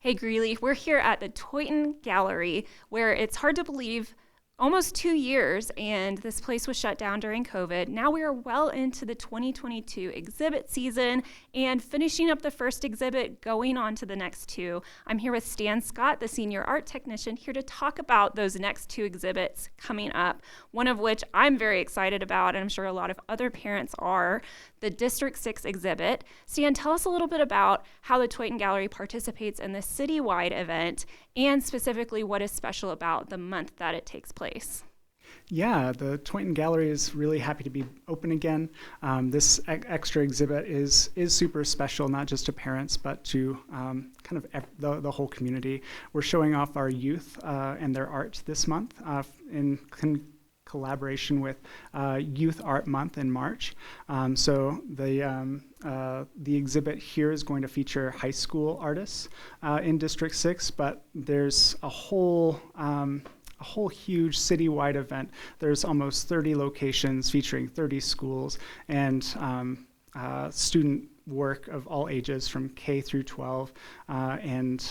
Hey Greeley, we're here at the Tointon Gallery, where it's hard to believe almost 2 years, and this place was shut down during COVID. Now we are well into the 2022 exhibit season and finishing up the first exhibit, going on to the next two. I'm here with Stan Scott, the senior art technician, here to talk about those next two exhibits coming up, one of which I'm very excited about, and I'm sure a lot of other parents are, the District 6 exhibit. Stan, tell us a little bit about how the Tointon Gallery participates in this citywide event, and specifically what is special about the month that it takes place. Yeah, the Tointon Gallery is really happy to be open again. This extra exhibit is super special, not just to parents, but to kind of the whole community. We're showing off our youth and their art this month in collaboration with Youth Art Month in March. So the exhibit here is going to feature high school artists in District 6, but there's a whole huge citywide event. There's almost 30 locations featuring 30 schools and student work of all ages from K through 12 and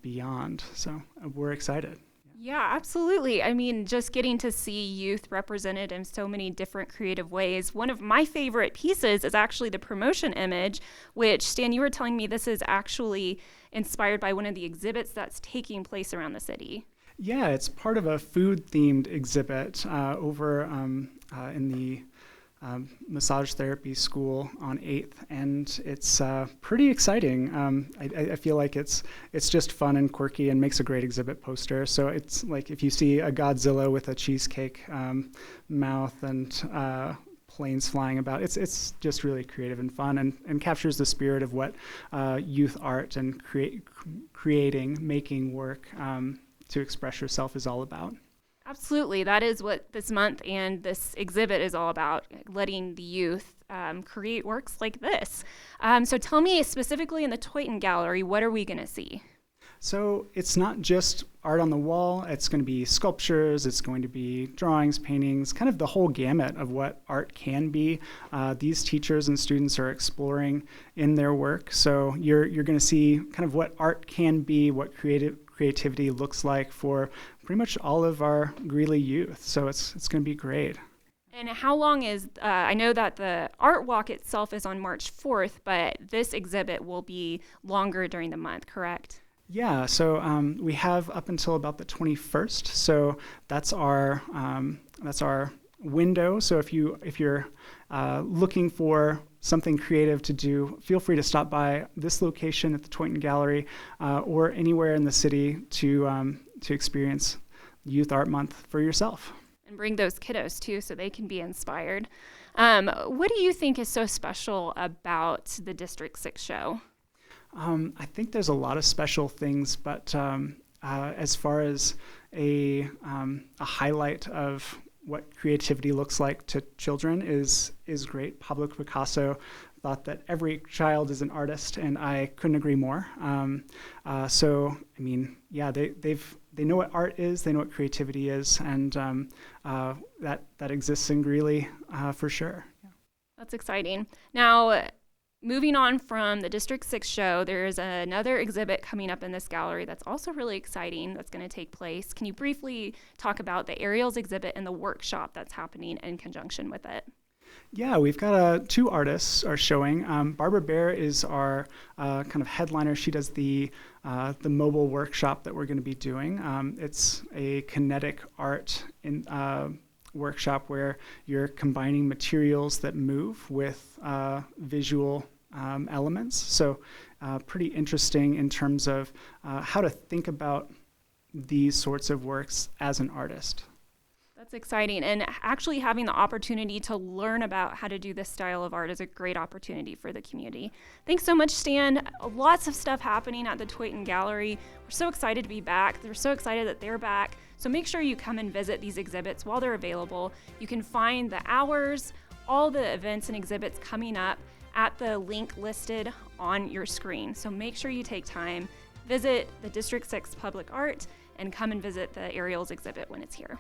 beyond. So we're excited. Yeah, absolutely. I mean, just getting to see youth represented in so many different creative ways. One of my favorite pieces is actually the promotion image, which, Stan, you were telling me this is actually inspired by one of the exhibits that's taking place around the city. Yeah, it's part of a food-themed exhibit over in the massage therapy school on 8th, and it's pretty exciting. I feel like it's just fun and quirky and makes a great exhibit poster. So it's like if you see a Godzilla with a cheesecake mouth and planes flying about, it's just really creative and fun and captures the spirit of what youth art and making work to express yourself is all about. Absolutely. That is what this month and this exhibit is all about, letting the youth create works like this. So tell me specifically in the Tointon Gallery, what are we going to see? So it's not just art on the wall. It's going to be sculptures. It's going to be drawings, paintings, kind of the whole gamut of what art can be. These teachers and students are exploring in their work. So you're going to see kind of what art can be, what creativity looks like for pretty much all of our Greeley youth. So it's going to be great. And how long is, I know that the art walk itself is on March 4th, but this exhibit will be longer during the month, correct? Yeah, so we have up until about the 21st. So that's our window. So if you're looking for something creative to do, feel free to stop by this location at the Tointon Gallery or anywhere in the city to experience Youth Art Month for yourself. And bring those kiddos too, so they can be inspired. What do you think is so special about the District 6 show? I think there's a lot of special things, but as far as a highlight of what creativity looks like to children is great. Pablo Picasso thought that every child is an artist, and I couldn't agree more. So, I mean, yeah, they know what art is, they know what creativity is, and that exists in Greeley for sure. Yeah. That's exciting. Now, moving on from the District 6 show, there's another exhibit coming up in this gallery that's also really exciting that's going to take place. Can you briefly talk about the aerials exhibit and the workshop that's happening in conjunction with it? Yeah, we've got two artists are showing. Barbara Baer is our kind of headliner. She does the mobile workshop that we're going to be doing. It's a kinetic art workshop where you're combining materials that move with visual elements. So pretty interesting in terms of how to think about these sorts of works as an artist. That's exciting, and actually having the opportunity to learn about how to do this style of art is a great opportunity for the community. Thanks so much, Stan. Lots of stuff happening at the Tointon Gallery. We're so excited to be back. We're so excited that they're back. So make sure you come and visit these exhibits while they're available. You can find the hours, all the events and exhibits coming up at the link listed on your screen. So make sure you take time, visit the District 6 Public Art, and come and visit the aerials exhibit when it's here.